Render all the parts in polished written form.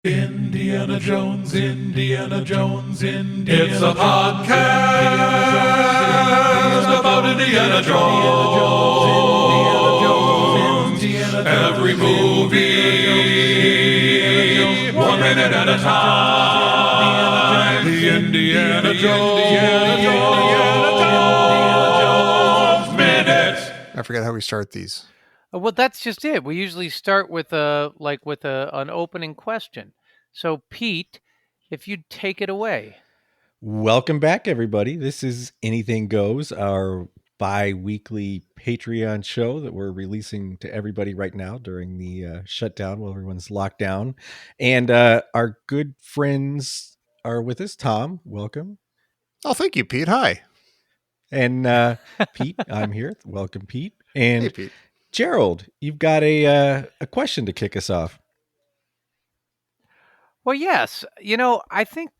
Indiana Jones, Indiana Jones, Indiana It's a podcast about Indiana Jones. Every movie, 1 minute at a time. The Indiana Jones Minute. I forget how we start these. Well, that's just it. We usually start with an opening question. So, Pete, if you'd take it away. Welcome back, everybody. This is Anything Goes, our bi-weekly Patreon show that we're releasing to everybody right now during the shutdown while everyone's locked down. And our good friends are with us. Tom, welcome. Oh, thank you, Pete. Hi. And Pete, I'm here. Welcome, Pete. And Hey, Pete. Gerald, you've got a question to kick us off. Well, yes. I think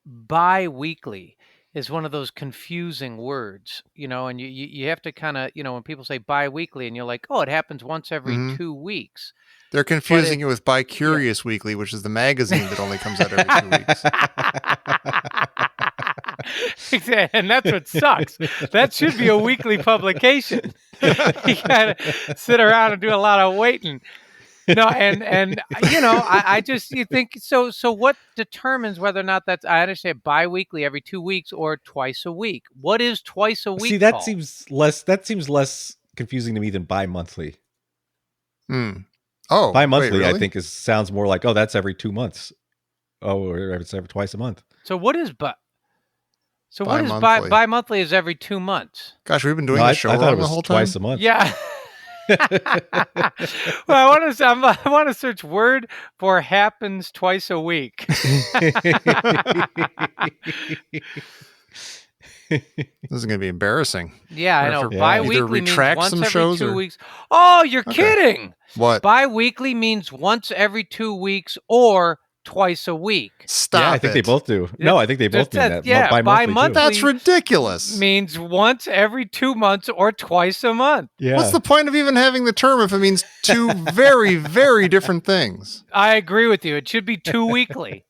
bi-weekly is one of those confusing words, and you have to kind of, when people say bi-weekly and you're like, oh, it happens once every 2 weeks. They're confusing you with Bi Curious Weekly, which is the magazine that only comes out every 2 weeks. And that's what sucks. That should be a weekly publication. You gotta sit around and do a lot of waiting. No, and I just you think so. So what determines whether or not that's? I understand bi-weekly, every 2 weeks, or twice a week. What is twice a week? See, that called? seems less confusing to me than bi-monthly. Oh, Bi-monthly, wait, really? I think sounds more like, oh, that's every 2 months. Oh, or it's every twice a month. So what is Bi-monthly. bi-monthly is every 2 months. Gosh, we've been doing No, this show I thought wrong it was the whole time. twice a month. Yeah. Well, I want to search word for happens twice a week. This is going to be embarrassing. Yeah, I know. Either Bi-weekly means retract once some every shows 2 or- weeks. Oh, you're Okay. kidding. What? Bi-weekly means once every 2 weeks or twice a week. Stop Yeah, I think it. they both do. No, I think they both mean that. Yeah, Bi-monthly, bi-monthly. too. That's ridiculous. Means once every 2 months or twice a month. Yeah. What's the point of even having the term if it means two very, very different things? I agree with you. It should be 2 weekly.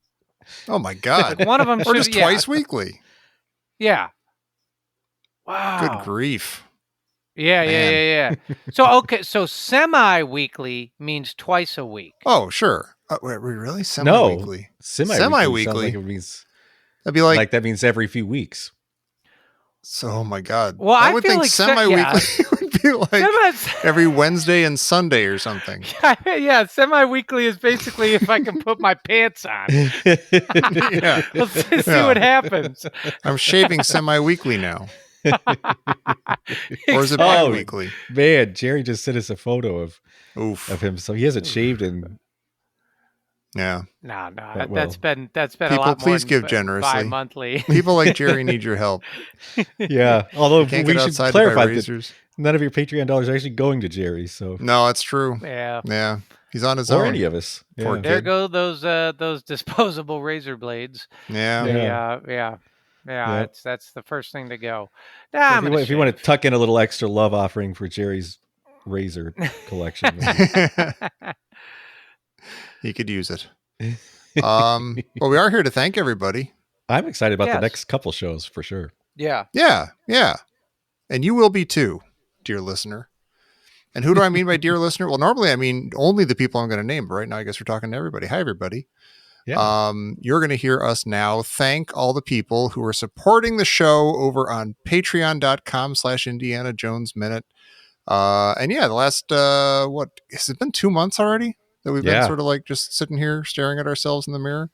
Oh, my God. One of them Or should just twice weekly. Yeah. Wow. Good grief. Yeah. So, okay, so semi-weekly means twice a week. Oh, sure. Wait, really? No, Semi-weekly? semi-weekly. Semi-weekly? Sounds like it means That'd be like, that means every few weeks. so, oh my God. Well, I I would feel think like semi-weekly would be like Semi- every Wednesday and Sunday or something. yeah, semi-weekly is basically if I can put my pants on. Yeah. Let's just see Yeah. what happens. I'm shaving semi-weekly now. Or is it Oh. bi-weekly? Man, Jerry just sent us a photo of Oof. him, so he hasn't shaved in. Yeah. No, Well, that's been a people, lot more please than give generously. bi-monthly. People like Jerry need your help. Yeah, although Can't we get should outside to buy clarify that razors. none of your Patreon dollars are actually going to Jerry, so No, that's true. Yeah. Yeah. He's on his or own. any of us. Poor Yeah. kid. There go those disposable razor blades. Yeah. Yeah. Yeah. That's the first thing to go. Nah, So I'm if you want to tuck in a little extra love offering for Jerry's razor collection, He could use it. Well, we are here to thank everybody. I'm excited about the Yes. next couple shows for sure. Yeah. Yeah. And you will be too, dear listener. And who do I mean by dear listener? Well, normally I mean only the people I'm going to name, but right now I guess we're talking to everybody. Hi, everybody. Yeah. You're going to hear us now thank all the people who are supporting the show over on patreon.com/Indiana Jones Minute. And yeah, the last, what has it been 2 months already that we've been Yeah. sort of like just sitting here staring at ourselves in the mirror?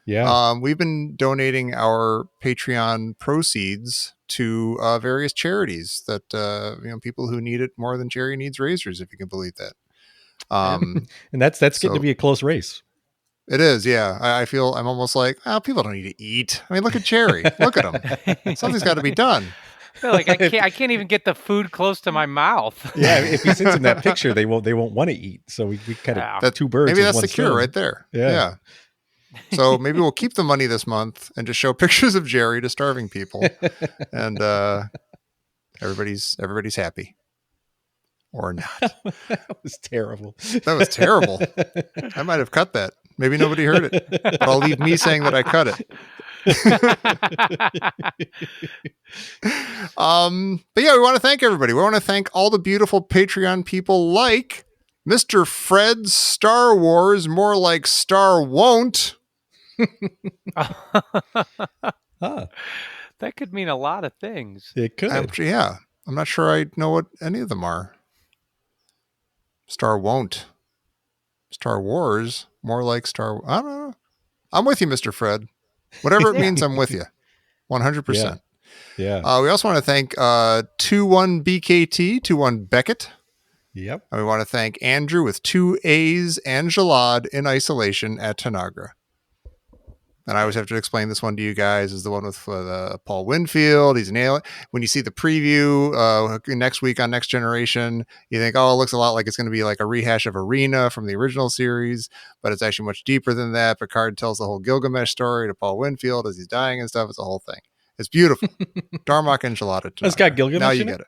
Yeah. We've been donating our Patreon proceeds to various charities that people who need it more than Jerry needs razors, if you can believe that. And that's getting so- to be a close race. It is, yeah. I feel I'm almost like, oh, people don't need to eat. I mean, look at Jerry. Look at him. Something's got to be done. I feel like I can't even get the food close to my mouth. Yeah, if he sits in that picture, they won't want to eat. So we kind of Yeah. That two birds. Maybe with that's one the cure stone. right there. Yeah. Yeah. So maybe we'll keep the money this month and just show pictures of Jerry to starving people, and everybody's happy. Or not. That was terrible. That was terrible. I might have cut that. Maybe nobody heard it, but I'll leave me saying that I cut it. But yeah, we want to thank everybody. We want to thank all the beautiful Patreon people like Mr. Fred's Star Wars, more like Star Won't. Ah, That could mean a lot of things. it could. I'm not sure I know what any of them are. Star Won't. Star Wars, more like Star. I don't know. I'm with you, Mr. Fred. Whatever it means, I'm with you. 100%. Yeah. We also want to thank 21BKT, 21 Beckett. Yep. And we want to thank Andrew with 2 A's and Jalad in isolation at Tanagra. And I always have to explain this one to you guys is the one with Paul Winfield. He's an alien. When you see the preview next week on Next Generation, you think, oh, it looks a lot like it's going to be like a rehash of Arena from the original series, but it's actually much deeper than that. Picard tells the whole Gilgamesh story to Paul Winfield as he's dying and stuff. It's a whole thing. It's beautiful. Darmok enchilada. It's got Gilgamesh Now you in it? get it.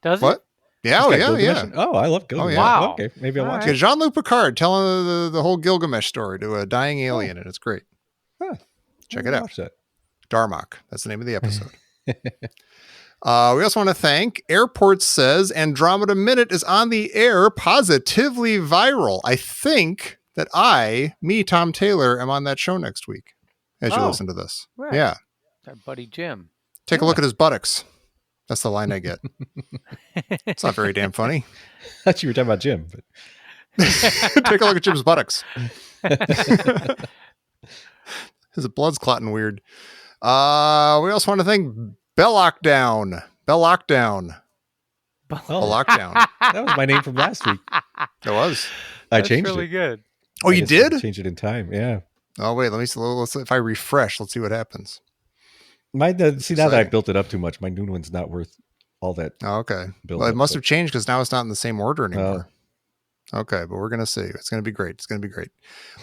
Does What? it? Yeah, It's oh got yeah, Gilgamesh yeah. in- Oh, I love Gilgamesh. yeah. Wow. Okay, maybe I'll All watch Okay, it. Jean-Luc Picard telling the whole Gilgamesh story to a dying alien, and it's great. Huh. Check I'll it out. watch that. Darmok. That's the name of the episode. We also want to thank Airport Says Andromeda Minute is on the air, positively viral. I think that Tom Taylor, am on that show next week as you Oh, listen to this. right. Yeah. Our buddy Jim. Take a look at his buttocks. That's the line I get. It's not very damn funny. I thought you were talking about Jim. But Take a look at Jim's buttocks. His blood's clotting weird. We also want to thank Bellockdown. Bellockdown. oh, Bellockdown. that was my name from last week. It was. I That's changed really it. good. Oh, I you just did? Changed it in time. Yeah. Oh, wait. Let me see. Let's, if I refresh, let's see what happens. See, now that I Exciting. built it up too much, my new one's not worth all that. Oh, okay. Build Well, it up, must but- have changed because now it's not in the same order anymore. Oh. Okay, but we're going to see. It's going to be great. It's going to be great.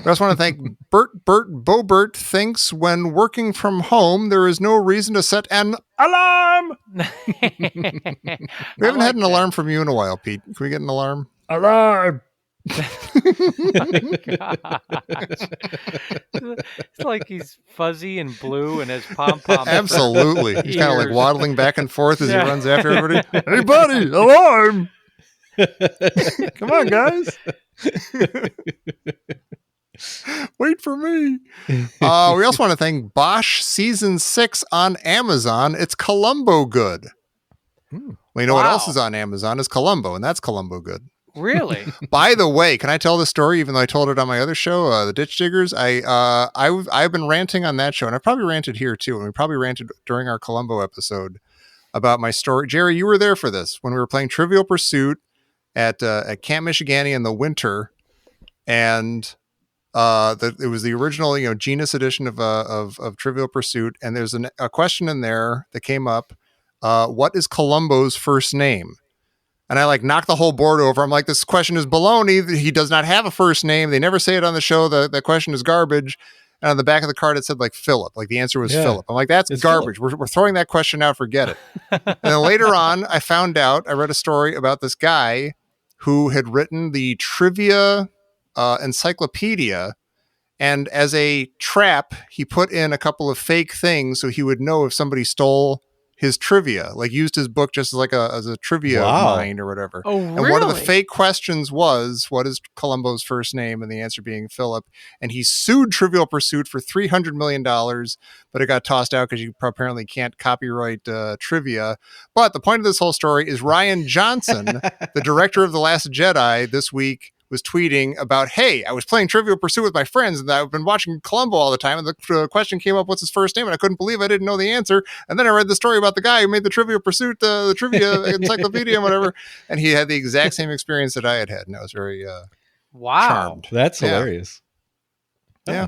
We also want to thank Bobert thinks when working from home, there is no reason to set an alarm. We haven't had an alarm from you in a while, Pete. Can we get an alarm? Alarm! It's like he's fuzzy and blue and has pom poms. Absolutely. He's kind of like Ears. waddling back and forth as Yeah. he runs after everybody. Hey, buddy, alarm. Come on, guys. Wait for me. We also want to thank Bosch Season 6 on Amazon. It's Columbo good. Hmm. Well, you know what Wow. else is on Amazon is Columbo, and that's Columbo good. Really? By the way, can I tell the story? Even though I told it on my other show, The Ditch Diggers, I've been ranting on that show, and I've probably ranted here too, and we probably ranted during our Columbo episode about my story. Jerry, you were there for this when we were playing Trivial Pursuit at Camp Michigani in the winter, and it was the original Genus edition of Trivial Pursuit, and there's a question in there that came up. What is Columbo's first name? And I knocked the whole board over. I'm like, this question is baloney. He does not have a first name. They never say it on the show. The question is garbage. And on the back of the card, it said Philip. The answer was Yeah. Philip. I'm like, that's It's garbage. We're throwing that question out. Forget it. And then later on, I found out, I read a story about this guy who had written the trivia encyclopedia. And as a trap, he put in a couple of fake things so he would know if somebody stole his trivia, used his book just as a trivia Wow. mine or whatever. Oh, And really? one of the fake questions was, what is Columbo's first name? And the answer being Philip. And he sued Trivial Pursuit for $300 million, but it got tossed out because you apparently can't copyright trivia. But the point of this whole story is Ryan Johnson, the director of The Last Jedi, this week was tweeting about, hey, I was playing Trivial Pursuit with my friends and I've been watching Columbo all the time. And the question came up, what's his first name? And I couldn't believe I didn't know the answer. And then I read the story about the guy who made the Trivial Pursuit, the trivia encyclopedia and whatever. And he had the exact same experience that I had. And I was very Wow. charmed. That's Yeah. hilarious. Yeah.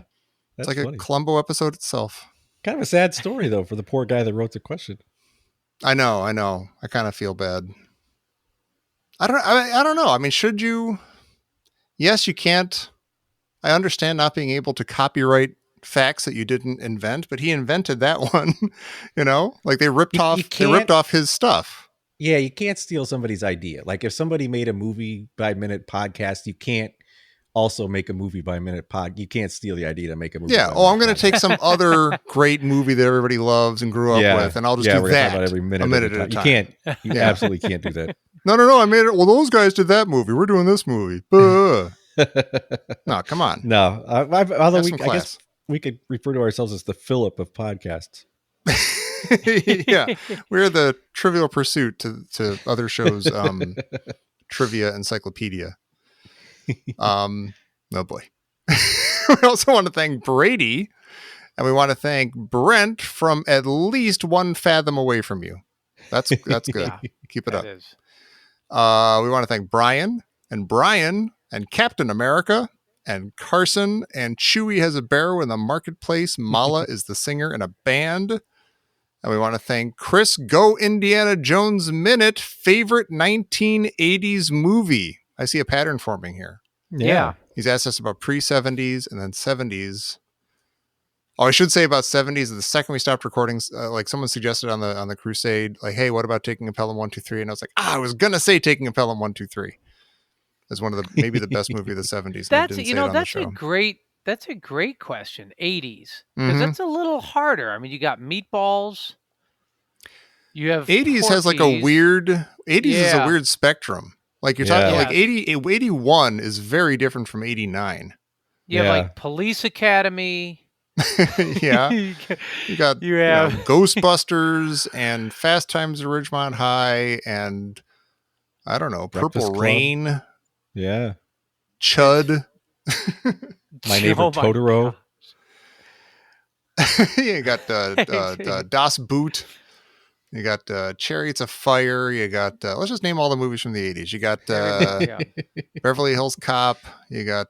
That's It's like funny. a Columbo episode itself. Kind of a sad story, though, for the poor guy that wrote the question. I know. I kind of feel bad. I don't know. I mean, should you? Yes, you can't. I understand not being able to copyright facts that you didn't invent, but he invented that one. They ripped You off. They can't- ripped off his stuff. Yeah, you can't steal somebody's idea. If somebody made a movie by minute podcast, you can't also make a movie by minute pod. You can't steal the idea to make a movie. Yeah. by Oh, I'm minute going to take podcast. some other great movie that everybody loves and grew up with, and I'll just do we're gonna talk that about every minute a minute of the at a time. time. You can't. You Yeah. absolutely can't do that. No. I made it. Well, those guys did that movie. We're doing this movie. Buh. No, come on. No, although Have we, some I guess class. we could refer to ourselves as the Philip of podcasts. Yeah, we're the Trivial Pursuit to other shows. Trivia Encyclopedia. Oh boy. We also want to thank Brady, and we want to thank Brent from At Least One Fathom Away From You. That's good. Yeah, Keep it up. that is. We want to thank Brian and Captain America and Carson and Chewie has a barrow in the marketplace. Mala is the singer in a band. And we want to thank Chris. Go Indiana Jones Minute. Favorite 1980s movie. I see a pattern forming here. Yeah. He's asked us about pre-70s and then 70s. Oh, I should say about 70s. The second we stopped recording, like someone suggested on the Crusade, like, hey, what about Taking a Pelham 123? And I was like, I was gonna say Taking a Pelham 123 is one of the maybe the best movie of the 70s. and I didn't say it on the show. That's a great question. 80s, because Mhm. that's a little harder. I mean, you got Meatballs. You have 80s has like a Porky's. weird 80s is a Yeah. weird spectrum. Like you're talking Yeah. like 81 is very different from 89. You have Yeah. like Police Academy. Yeah. You You got You have- Ghostbusters and Fast Times at Ridgemont High and I don't know, Breakfast Purple Club. Rain, Yeah. Chud. My Neighbor Oh Totoro. God. You got Das Boot. You got Chariots of Fire. You got let's just name all the movies from the 80s. You got Yeah. Beverly Hills Cop. You got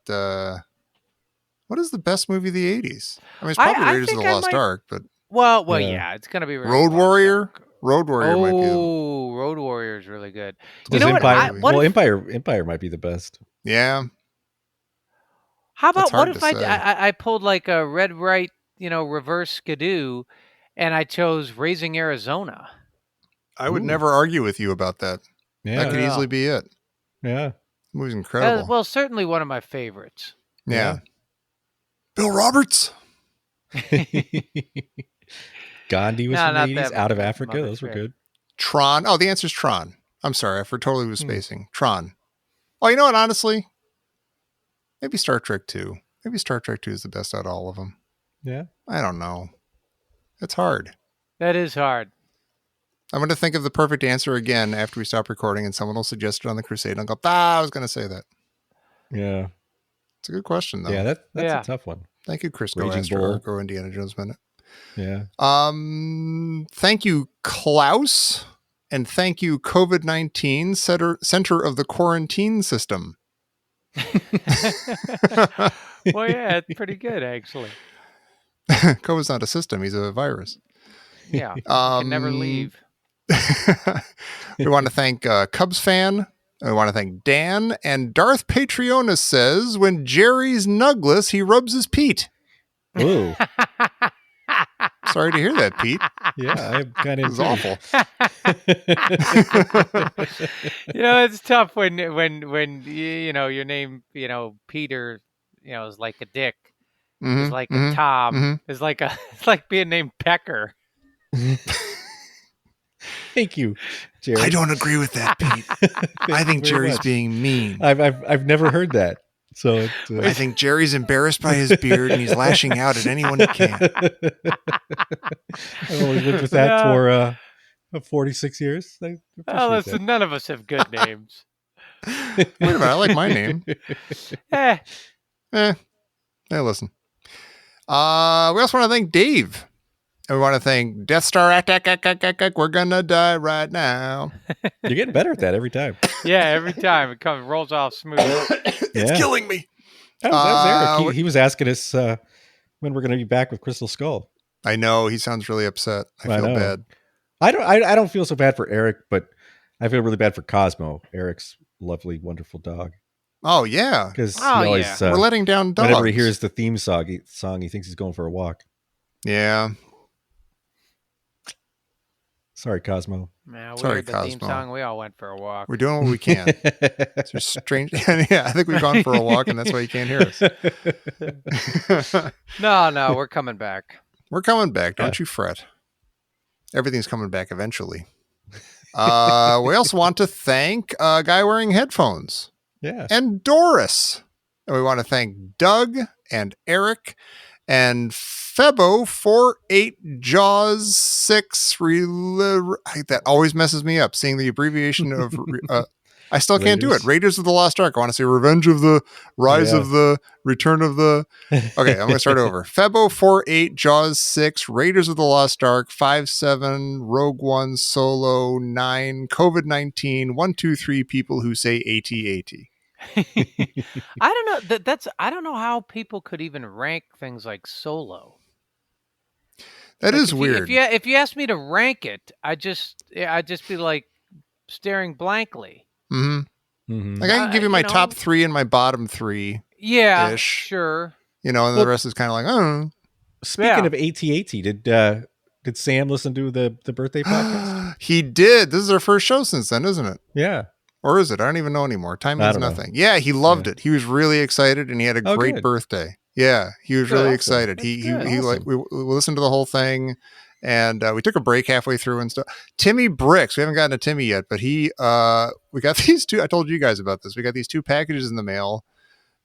what is the best movie of the 80s? I mean, it's I- probably I Raiders of think the I Lost might- Ark, but Well, Yeah. yeah, it's gonna be Road Warrior. Road Warrior might be the Oh, Road Warrior is really good. You Does know what? Empire, I- what well, if- Empire might be the best. yeah. How That's about what hard if to say. I pulled like a red right, reverse skidoo, and I chose Raising Arizona? I would Ooh. never argue with you about that. Yeah. That could Yeah. easily be it. Yeah. The movie's incredible. Well, certainly one of my favorites. yeah. Bill Roberts. Gandhi was No, from not the 80s. that Out of much. Africa. Mother's Those were Day. good. Tron. Oh, the answer's Tron. I'm sorry. I totally was Hmm. spacing. Tron. Oh, you know what? Honestly, maybe Star Trek 2. Maybe Star Trek 2 is the best out of all of them. Yeah. I don't know. It's hard. That is hard. I'm going to think of the perfect answer again after we stop recording and someone will suggest it on the Crusade. And I'll go, I was going to say that. Yeah. It's a good question, though. Yeah. That's Yeah. a tough one. Thank you, Chris Raging Go Bull. or Indiana Jones Minute. Yeah. Thank you, Klaus. And thank you, COVID-19, center of the quarantine system. Well, yeah, it's pretty good actually. COVID's not a system. He's a virus. Yeah, can never leave. We want to thank Cubs fan. We want to thank Dan. And Darth Patreonus says, when Jerry's nugless, he rubs his Pete. Ooh. Sorry to hear that, Pete. Yeah. I'm kind It of was awful. It's tough when your name, Peter, is like a dick. Mhm, Is like mhm, a Tom. mhm. Is like it's like being named Pecker. Thank you, Jerry. I don't agree with that, Pete. I think you very Jerry's much. being mean. I've never heard that. So I think Jerry's embarrassed by his beard and he's lashing out at anyone he can. I've only lived with that for 46 years. I Oh, appreciate listen, none of us have good names. Wait a minute, I like my name. Eh, Hey, listen. We also want to thank Dave. And we want to thank Death Star. We're gonna die right now. You're getting better at that every time. yeah, every time it rolls off smooth. It's Yeah. killing me. That was Eric. what- He was asking us when we're going to be back with Crystal Skull. I know he sounds really upset. I I feel know. bad. I don't feel so bad for Eric, but I feel really bad for Cosmo, Eric's lovely, wonderful dog, Oh yeah, because Oh, he always yeah. we're letting down dogs. whenever he hears the theme song, he thinks he's going for a walk. Yeah. Sorry, Cosmo. Nah, we Sorry, heard the theme Cosmo. song. We all went for a walk. We're doing what we can. It's just strange. Yeah, I think we've gone for a walk, and that's why you can't hear us. No, we're coming back. We're coming back. Don't you fret. Everything's coming back eventually. We also want to thank a guy wearing headphones Yeah. and Doris. And we want to thank Doug and Eric and Febo 48 Jaws 6. That always messes me up. Seeing the abbreviation of I still can't do it. Raiders of the Lost Ark. I want to say Revenge of the Rise of the Return of the. Okay, I'm going to start over. Febo 48 Jaws 6 Raiders of the Lost Ark 57 Rogue One Solo 9 COVID-19 123 people who say AT-AT. I don't know. I don't know how people could even rank things like Solo. That Like, is weird. If you asked me to rank it, I'd just be like staring blankly. Mm-hmm. Mhm. Like I can give you my you know- top 3 and my bottom 3, Yeah, Ish. sure. and then the rest is kind of like, oh. Speaking Yeah. of AT-AT, did Sam listen to the birthday podcast? He did. This is our first show since then, isn't it? Yeah. Or is it? I don't even know anymore. Time I means don't know. nothing. Yeah, he loved it. He was really excited, and he had a Oh, great good. birthday. Yeah, he was really Awesome. excited. He That's he good. like we listened to the whole thing, and we took a break halfway through and stuff. Timmy Bricks. We haven't gotten to Timmy yet, but we got these two. I told you guys about this. We got these 2 packages in the mail,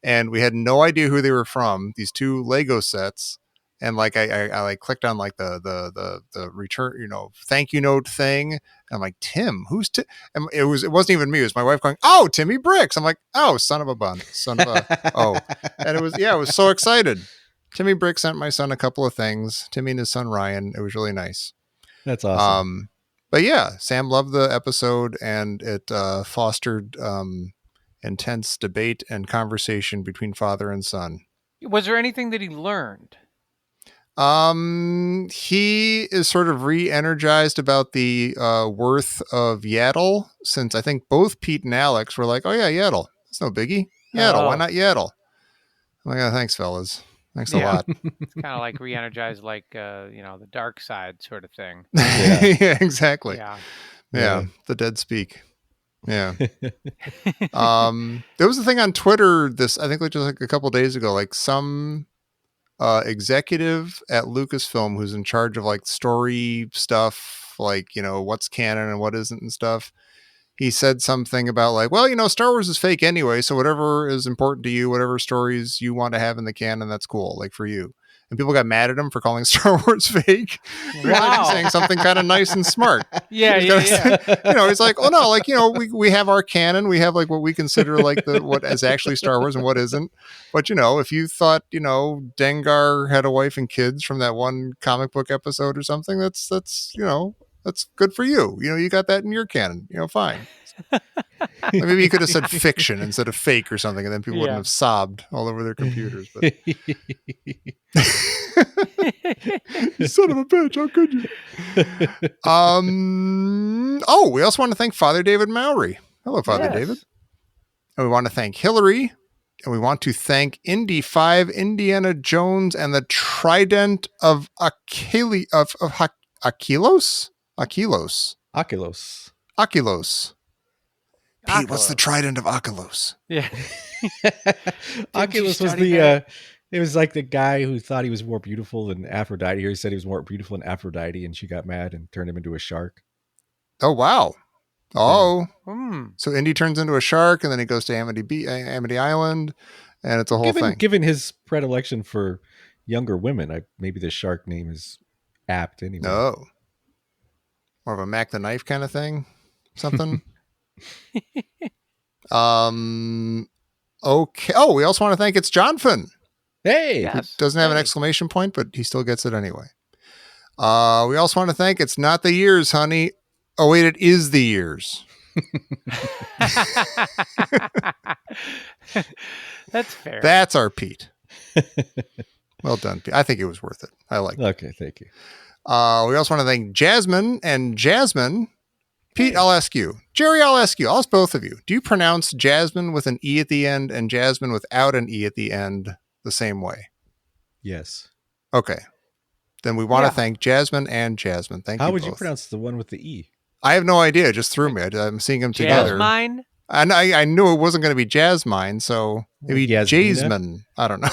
and we had no idea who they were from. These 2 Lego sets. And like I like clicked on like the return, thank you note thing. And I'm like, Tim, who's Tim? And it wasn't even me. It was my wife going, oh, Timmy Bricks. I'm like, oh, son of a bun, son of a oh. And I was so excited. Timmy Bricks sent my son a couple of things. Timmy and his son Ryan. It was really nice. That's awesome. But yeah, Sam loved the episode, and it fostered intense debate and conversation between father and son. Was there anything that he learned? He is sort of re-energized about the worth of Yaddle, since I think both Pete and Alex were like, oh yeah, Yaddle. It's no biggie. Yaddle, why Oh. not Yaddle? I'm like, oh, thanks, fellas. Thanks a Yeah. lot. It's kind of like re-energized, like the dark side sort of thing. Yeah, exactly. Yeah. Yeah, the dead speak. Yeah. There was a thing on Twitter I think just like a couple days ago, like some executive at Lucasfilm who's in charge of like story stuff, like, what's canon and what isn't and stuff. He said something about like, well, Star Wars is fake anyway, so whatever is important to you, whatever stories you want to have in the canon, that's cool, like for you. And people got mad at him for calling Star Wars fake. He was Wow. saying something kind of nice and smart. Yeah, He's yeah, gotta yeah. He's like, oh no, like, we have our canon. We have like what we consider like what is actually Star Wars and what isn't. But, if you thought, Dengar had a wife and kids from that one comic book episode or something, that's good for you. You got that in your canon, fine. Like maybe you could have said fiction instead of fake or something, and then people wouldn't Yeah. have sobbed all over their computers. But you son of a bitch, how could you? We also want to thank Father David Mowry. Hello, Father Yes. David. And we want to thank Hillary. And we want to thank Indy 5, Indiana Jones, and the Trident of Aquilos. Oculus. Pete, what's the Oculus. Trident of Aquilos? Yeah. Oculus was study the that? it was like the guy who thought he was more beautiful than Aphrodite. He said he was more beautiful than Aphrodite, and she got mad and turned him into a shark. Oh, wow. Oh, Hmm. so Indy turns into a shark, and then he goes to Amity Island, and it's a whole thing. Given his predilection for younger women, maybe the shark name is apt anyway. No. More of a Mac the Knife kind of thing? Something? Okay. Oh, we also want to thank It's Jonathan. Hey, Yes. Doesn't have an Hey. exclamation point, but he still gets it anyway. We also want to thank It's Not the Years, honey. Oh, wait, it is the years. That's fair. That's our Pete. Well done, Pete. I think it was worth it. I like it. okay, thank you. We also want to thank Jasmine and Jasmine. Pete, I'll ask you. Jerry, I'll ask you. I'll ask both of you. Do you pronounce Jasmine with an E at the end and Jasmine without an E at the end the same way? Yes. Okay. then we want to Yeah. thank Jasmine and Jasmine. Thank you. How would you both. pronounce the one with the E? I have no idea. It just threw me. I'm seeing them together. Jasmine? And I knew it wasn't going to be Jasmine, so maybe Yasmina? Jasmine. I don't know.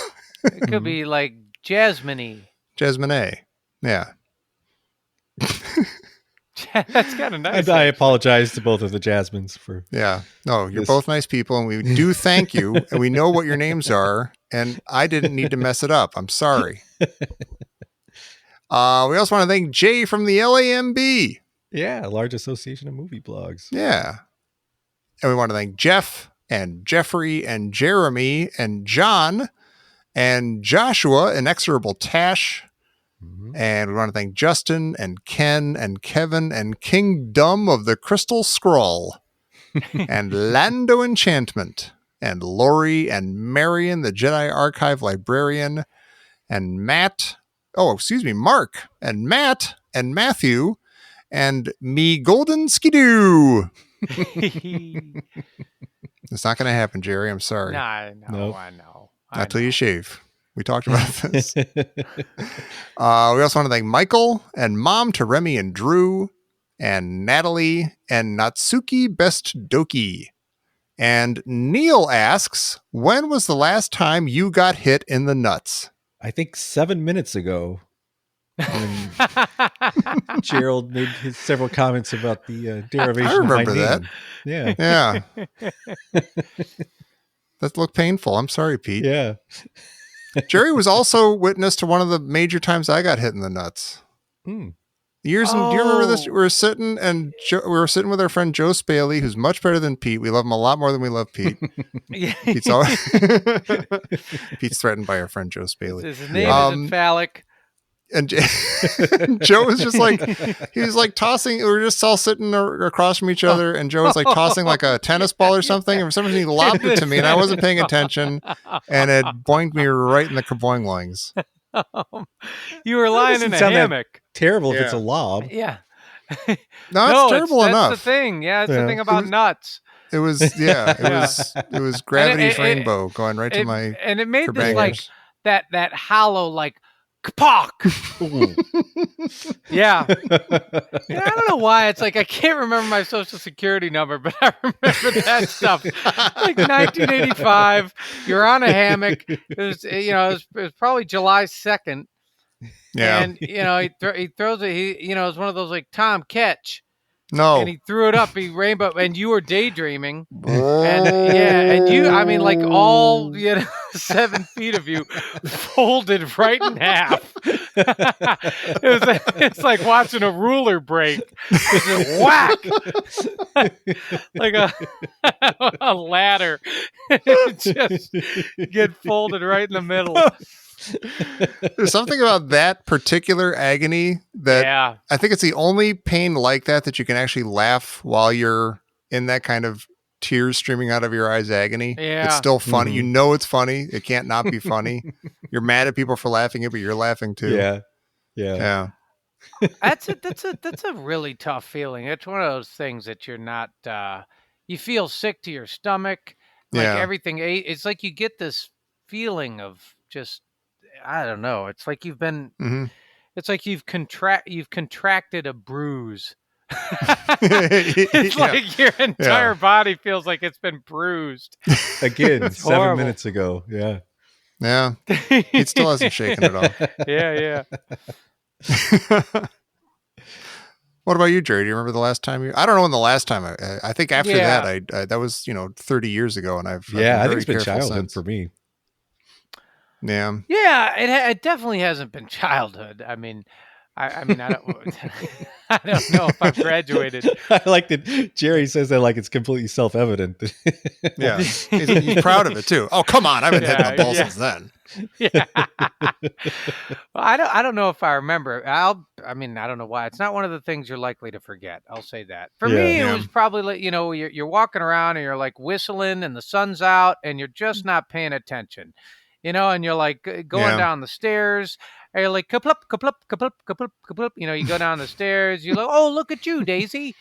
It could be like Jasmine-y. Jasmine A. Yeah. That's kind of nice. And I apologize to both of the Jasmines for. Yeah. No, you're This- both nice people, and we do thank you, and we know what your names are, and I didn't need to mess it up. I'm sorry. We also want to thank Jay from the LAMB. Yeah, Large Association of Movie Blogs. Yeah. And we want to thank Jeff and Jeffrey and Jeremy and John and Joshua, Inexorable Tash. Mhm. And we want to thank Justin and Ken and Kevin and Kingdom of the Crystal Scroll and Lando Enchantment and Lori and Marion, the Jedi Archive Librarian, and Mark and Matt and Matthew and me Golden Skidoo. It's not going to happen, Jerry. I'm sorry. I know. Nope. I know. Not till you shave. We talked about this. We also want to thank Michael and Mom to Remy and Drew and Natalie and Natsuki Best Doki. And Neil asks, when was the last time you got hit in the nuts? I think 7 minutes ago, when Gerald made his several comments about the derivation. I remember of my that. name. Yeah, Yeah. That looked painful. I'm sorry, Pete. yeah. Jerry was also witness to one of the major times I got hit in the nuts. Hmm. Do you remember this? Oh. We were sitting we were sitting with our friend Joe Spaley, who's much better than Pete. We love him a lot more than we love Pete. Yeah. Pete's always Pete's threatened by our friend Joe Spaley. His name Um, isn't phallic. And Joe was just like, he was like tossing, we were just all sitting across from each other, and Joe was like tossing like a tennis ball or something, and for some reason he lobbed it to me, and I wasn't paying attention, and it boinged me right in the kaboinglings. You were lying doesn't in a sound that- hammock. Terrible if it's a Yeah. lob. Yeah. No, it's No, terrible that's enough. the thing. Yeah, it's Yeah. the thing about nuts. It was, yeah, it was gravity's it- rainbow going right to my And it made this like kerbangers. that hollow like kapock. Yeah. And I don't know why. It's like I can't remember my social security number, but I remember that stuff. Like 1985. You're on a hammock. It was it was probably July 2nd. Yeah. And he throws it. It was one of those like Tom catch, No. and he threw it up. He rainbow, and you were daydreaming. And you, I mean, like all 7 feet of you folded right in half. It's like watching a ruler break. It's just whack, like a ladder. It just get folded right in the middle. There's something about that particular agony that Yeah, I think it's the only pain like that you can actually laugh while you're in that kind of tears streaming out of your eyes agony. Yeah. It's still funny. Mhm. You know it's funny. It can't not be funny. You're mad at people for laughing it, but you're laughing too. Yeah, yeah. Yeah. that's a really tough feeling. It's one of those things that you're not. You feel sick to your stomach. Like Yeah. everything. It's like you get this feeling of just. I don't know. It's like you've been. hmm It's like you've contracted a bruise. It's Yeah. like your entire body feels like it's been bruised. Again, It's 7 horrible. minutes ago. Yeah. Yeah. He still hasn't shaken it off. Yeah. What about you, Jerry? Do you remember the last time I don't know when the last time I think after Yeah. that, I that was, 30 years ago, and I've been Yeah, I think very it's been careful childhood since. for me. Yeah. Yeah, it definitely hasn't been childhood. I mean, I don't I don't know if I've graduated. I like that Jerry says that like it's completely self-evident. Yeah. He's proud of it too. Oh, come on. I've been hitting the ball Yeah. since then. Yeah. Well, I don't know if I remember. I don't know why. It's not one of the things you're likely to forget. I'll say that. For Yeah. me, Yeah. it was probably like, you're walking around and you're like whistling and the sun's out and you're just not paying attention. And you're like going Yeah. down the stairs. And you're like, kaplup, kaplup, kaplup, kaplup, kaplup. You go down the stairs. You're like, oh, look at you, Daisy.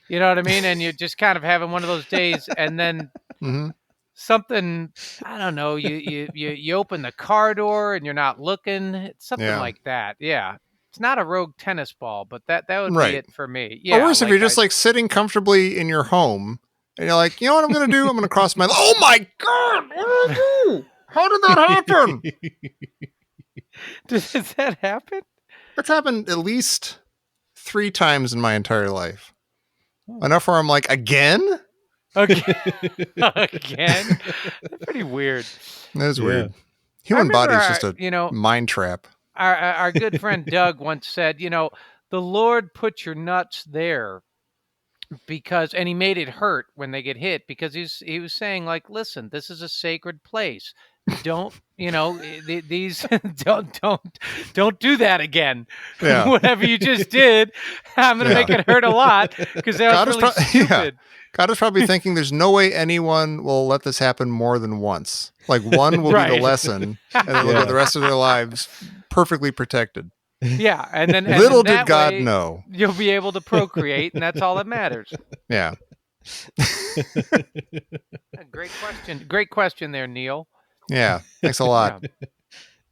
You know what I mean? And you're just kind of having one of those days. And then hmm something, I don't know, you open the car door and you're not looking. It's something Yeah. like that. Yeah. It's not a Rogue tennis ball, but that would Right. be it for me. Yeah. Or worse, if you're just like sitting comfortably in your home and you're like, you know what I'm going to do? I'm going to cross my. Oh my God! What did I do? How did that happen? Does that happen? That's happened at least 3 times in my entire life. Oh. Enough where I'm like, again? Okay. Again? That's pretty weird. That is Yeah. weird. I Human remember body is just our- a mind trap. Our good friend Doug once said, the Lord put your nuts there because, and he made it hurt when they get hit because he was saying, like, listen, this is a sacred place. Don't these don't do that again. Yeah. Whatever you just did, I'm gonna Yeah. make it hurt a lot because that God was is really pro- yeah. stupid. God is probably thinking there's no way anyone will let this happen more than once. Like one will be Right. the lesson, and then they'll Yeah. go the rest of their lives perfectly protected. Yeah, and then Little that did God way, know. you'll be able to procreate, and that's all that matters. Yeah. Great question there, Neil. Yeah. Thanks a lot.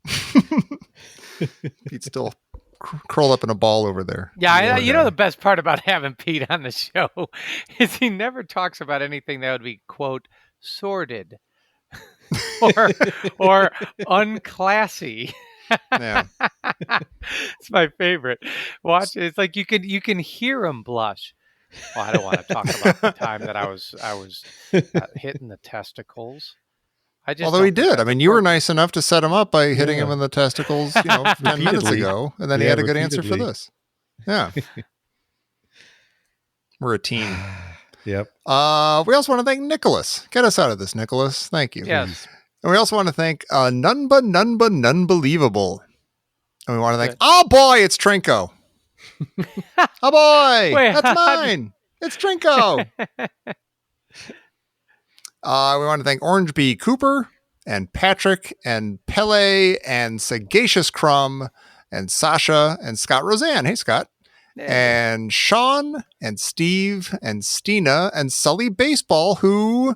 Yeah. Pete's still curled up in a ball over there. Yeah, Poor you know guy. the best part about having Pete on the show is he never talks about anything that would be quote sordid or unclassy. Yeah. It's my favorite. Watch, it's like you can hear him blush. Well, I don't want to talk about the time that I was hitting the testicles. I just Although he don't think did. I that's mean, you were appropriate. nice enough to set him up by hitting him Yeah. in the testicles, 10 minutes Repeatedly. ago, and then he Yeah, had a good answer for repeatedly. this. Yeah. We're a team. Yep. We also want to thank Nicholas. Get us out of this, Nicholas. Thank you. Yes. And we also want to thank none but believable. And we want to thank, Good. oh boy, it's Trinko. Oh boy, Wait, that's how did- mine. It's Trinko. We want to thank Orange Bee Cooper and Patrick and Pele and Sagacious Crumb and Sasha and Scott Roseanne. Hey, Scott. And Sean and Steve and Stina and Sully Baseball, who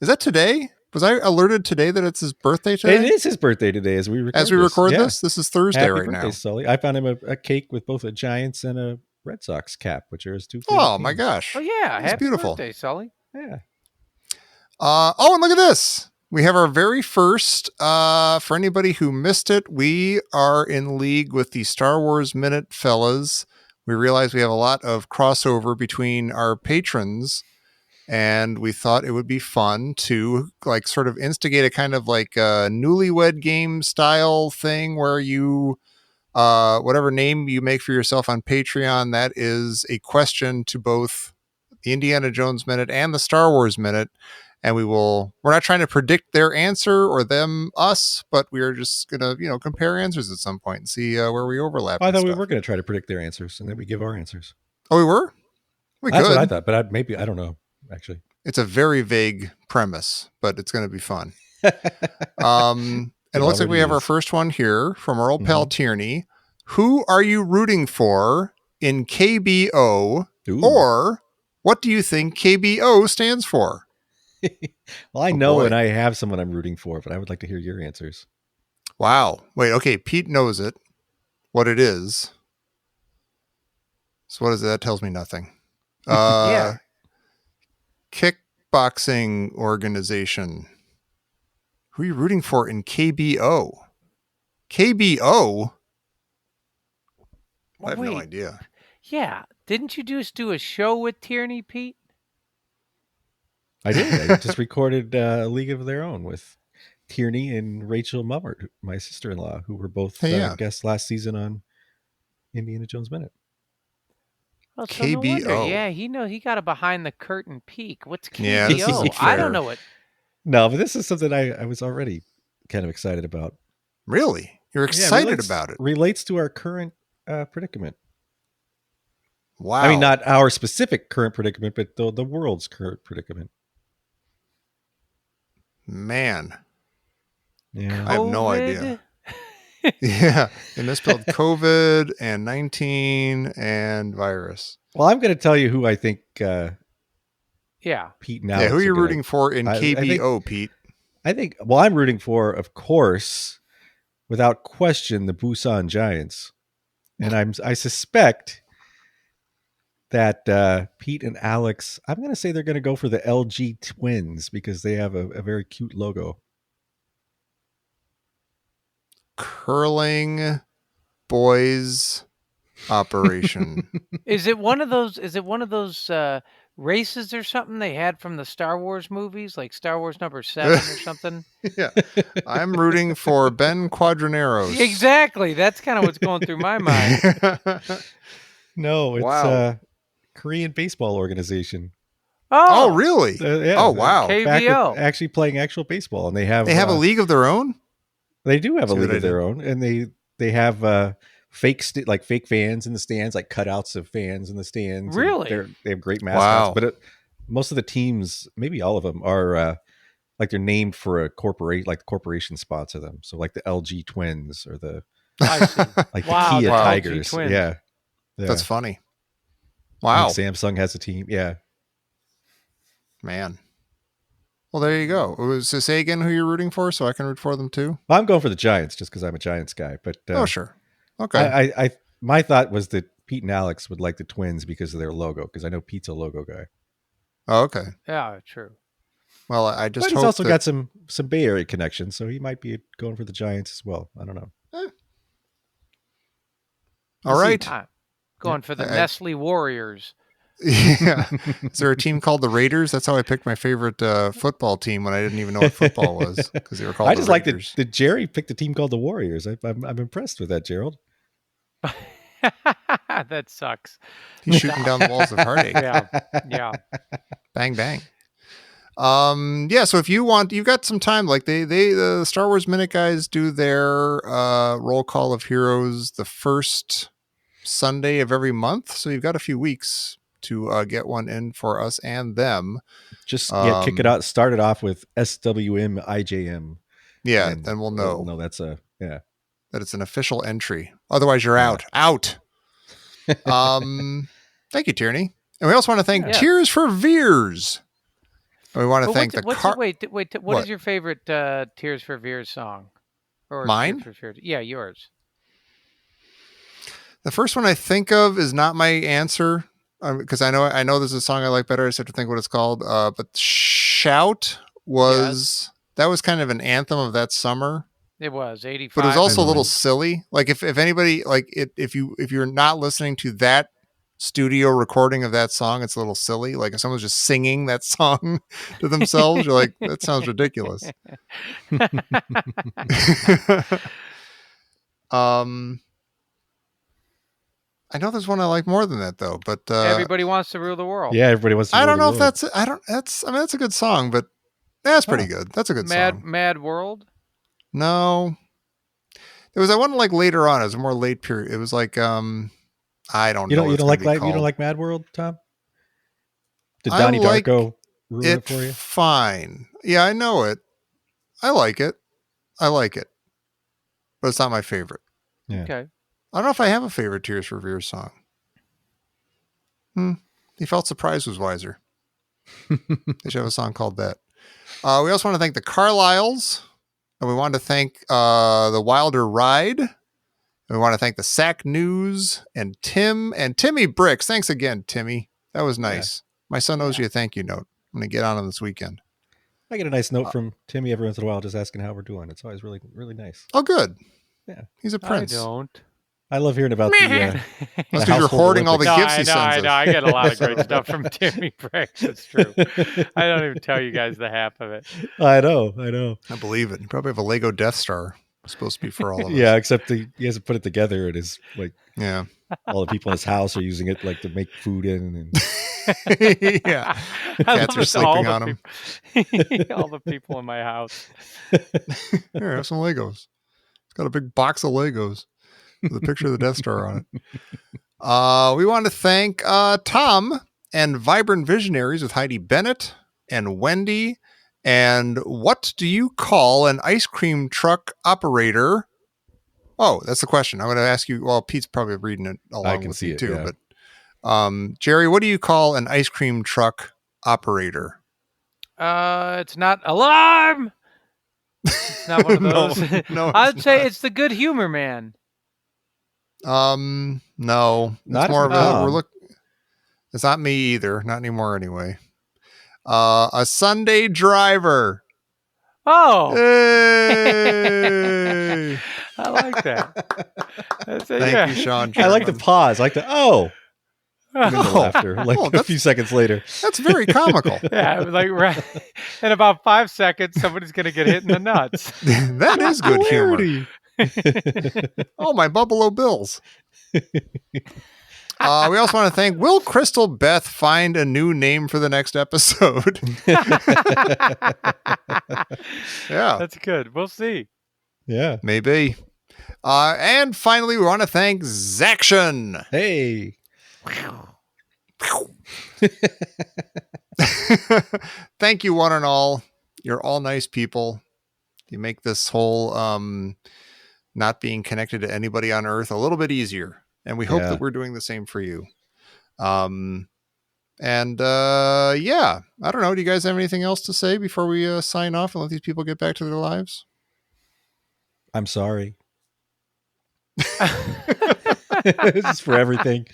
is that today? Was I alerted today that it's his birthday today? It is his birthday today as we record As we this. record Yeah. this, this is Thursday Happy right birthday, now. Sully. I found him a cake with both a Giants and a Red Sox cap, which are his 2 favorite Oh my teams. gosh. Oh yeah, That's happy beautiful. birthday, Sully. Yeah. Oh, and look at this. We have our very first, for anybody who missed it, we are in league with the Star Wars Minute fellas. We realize we have a lot of crossover between our patrons, and we thought it would be fun to like sort of instigate a kind of like a newlywed game style thing where you, whatever name you make for yourself on Patreon, that is a question to both the Indiana Jones Minute and the Star Wars Minute. And we're not trying to predict their answer or us, but we're just going to, compare answers at some point and see where we overlap. I and thought we stuff. were going to try to predict their answers and then we give our answers. Oh, we were? We That's could. what I thought, but I don't know, actually. It's a very vague premise, but it's going to be fun. And it looks like we already have our is. first one here from our old pal Tierney. Who are you rooting for in KBO, Ooh. or what do you think KBO stands for? Well, I Oh, know boy. and I have someone I'm rooting for, but I would like to hear your answers. Wow. Wait, okay. Pete knows it, what it is. So what is it? That tells me nothing. Yeah. Kickboxing organization. Who are you rooting for in KBO? KBO? I have no Wait. idea. Yeah, didn't you just do a show with Tierney, Pete? I did. I just recorded a League of Their Own with Tierney and Rachel Mummert, my sister-in-law, who were both Hey, yeah. guests last season on Indiana Jones Minute. Well, so no wonder. KBO. Yeah, he got a behind the curtain peek. What's KBO? Yeah, this isn't I fair. don't know what. No, but this is something I was already kind of excited about. Really? You're Yeah, excited relates- about it? Relates to our current predicament. Wow. I mean, not our specific current predicament, but the world's current predicament. Man. Yeah. I have no COVID? idea. Yeah. They misspelled COVID and 19 and virus. Well, I'm going to tell you who I think Yeah. Pete now. Yeah, who are you rooting for in I think- KBO, Pete? Well, I'm rooting for, of course, without question, the Busan Giants. And I suspect that Pete and Alex, I'm going to say they're going to go for the LG Twins because they have a very cute logo. Curling boys operation. Is it one of those? Is it one of those races or something they had from the Star Wars movies, like Star Wars #7 or something? Yeah. I'm rooting for Ben Quadraneros. Exactly. That's kind of what's going through my mind. No, it's Wow. a Korean baseball organization. Oh, really? Yeah, Oh, wow. K- back with KBO. actually playing actual baseball, and they have They have a league of their own? They do have a See what league I of their own, and they have fake fake fans in the stands, like cutouts of fans in the stands. and Really? they have great mascots. Wow. But most of the teams, maybe all of them, are like they're named for a corporate, like the corporation sponsor them. So like the LG Twins or the I see. like Wow, the Kia the LG Tigers. Twins. Yeah. That's funny. I Wow. think Samsung has a team. Yeah. Man. Well, there you go. So say again who you're rooting for so I can root for them too? Well, I'm going for the Giants just because I'm a Giants guy. But Oh, sure. Okay. I my thought was that Pete and Alex would like the Twins because of their logo, because I know Pete's a logo guy. Oh, okay. Yeah, true. Well, I just But he's hope also that- got some Bay Area connections, so he might be going for the Giants as well. I don't know. All right. Going for the I- Nestle Warriors. Yeah. Is there a team called the Raiders? That's how I picked my favorite football team when I didn't even know what football was, because they were called I the just like Raiders. that Jerry picked a team called the Warriors. I'm impressed with that, Gerald. That sucks. He's shooting down the walls of heartache. Yeah, yeah. Bang bang. Yeah, so if you want, you've got some time. Like the Star Wars Minute guys do their roll call of heroes the first Sunday of every month, so you've got a few weeks to get one in for us and them. Just kick it Um, out. Start it off with SWM IJM. Yeah, and then we'll know No, that's that it's an official entry. Otherwise, you're out. Out. Thank you, Tierney. And we also want to thank Yeah. Tears for Veers. And we want to Well, thank wait, what What? is your favorite Tears for Fears song? Or Mine? Tears for Fears? Yeah, yours. The first one I think of is not my answer, because I know there's a song I like better. I just have to think what it's called. But Shout that was kind of an anthem of that summer. It was 85. But it was also a I little believe. silly. Like if anybody like it, if you're not listening to that studio recording of that song, it's a little silly. Like if someone's just singing that song to themselves, you're like, that sounds ridiculous. I know there's one I like more than that though, but Everybody wants to rule the world. Yeah, everybody wants to I rule don't the know if world. that's a good song, but that's pretty good. That's a good song. Mad World. No. There was that one like later on. It was a more late period. It was like I don't know. You don't like Mad World, Tom? Did I Donnie like Darko ruin it it for you? fine. Yeah, I know it. I like it. But it's not my favorite. Yeah. Okay. I don't know if I have a favorite Tears for Fears song. He felt surprised was wiser. They should have a song called that. We also want to thank the Carlisles. And we want to thank the Wilder Ride. And we want to thank the Sack News and Tim and Timmy Bricks. Thanks again, Timmy. That was nice. My son owes you a thank you note. I'm going to get on him this weekend. I get a nice note from Timmy every once in a while, just asking how we're doing. It's always really, really nice. Oh, good. Yeah. He's a I don't. don't. I love hearing about the That's because you're household hoarding all the Olympics. gifts he I sends know. us. I get a lot of great stuff from Timmy Bricks. It's true. I don't even tell you guys the half of it. I know. I believe it. You probably have a Lego Death Star. It's supposed to be for all of us. Yeah, except he hasn't put it together, and his like Yeah. all the people in his house are using it like to make food in. And Yeah. I Cats love are it, all sleeping the on 'em. all the people in my house. Here, have some Legos. It's got a big box of Legos with a picture of the Death Star on it. We want to thank Tom and Vibrant Visionaries with Heidi Bennett and Wendy. And what do you call an ice cream truck operator? Oh, that's the question. I'm going to ask you. Well, Pete's probably reading it along can with see you it, too. yeah. But Jerry, what do you call an ice cream truck operator? It's not alarm. It's not one of No, those. no, I'd it's say not. it's the good humor man. No, Not it's more of a Tom. we're look. It's not me either. Not anymore, anyway. A Sunday driver. Oh, Hey! I like that. That's it, Thank yeah. you, Sean. I like the German. pause. I like the and then the Oh. laughter. Like Oh, a that's- few seconds later. That's very comical. Yeah, it was like right in about 5 seconds, somebody's gonna get hit in the nuts. That is good humor. Hilarity. Oh, my Buffalo Bills. We also want to thank Will Crystal Beth find a new name for the next episode. Yeah, That's good. We'll see. Yeah. maybe. And finally, we want to thank Zaction. Hey. Thank you, one and all. You're all nice people. You make this whole not being connected to anybody on Earth a little bit easier. And we hope Yeah. that we're doing the same for you. Yeah, I don't know. Do you guys have anything else to say before we sign off and let these people get back to their lives? I'm sorry. This is for everything.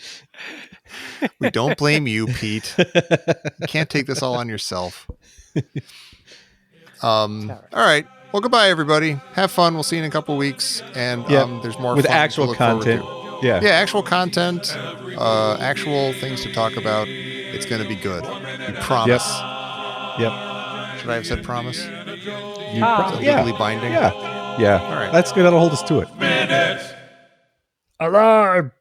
We don't blame you, Pete. You can't take this all on yourself. All right. Well, goodbye, everybody. Have fun. We'll see you in a couple weeks. And Yeah, there's more with fun to actual look forward content. to. Yeah. Yeah, actual content, actual things to talk about. It's going to be good. We promise. Yep. Should I have said promise? You Ah. Is it yeah. legally binding? Yeah. Yeah. All right. That's good. That'll hold us to it. Minutes. Alarm.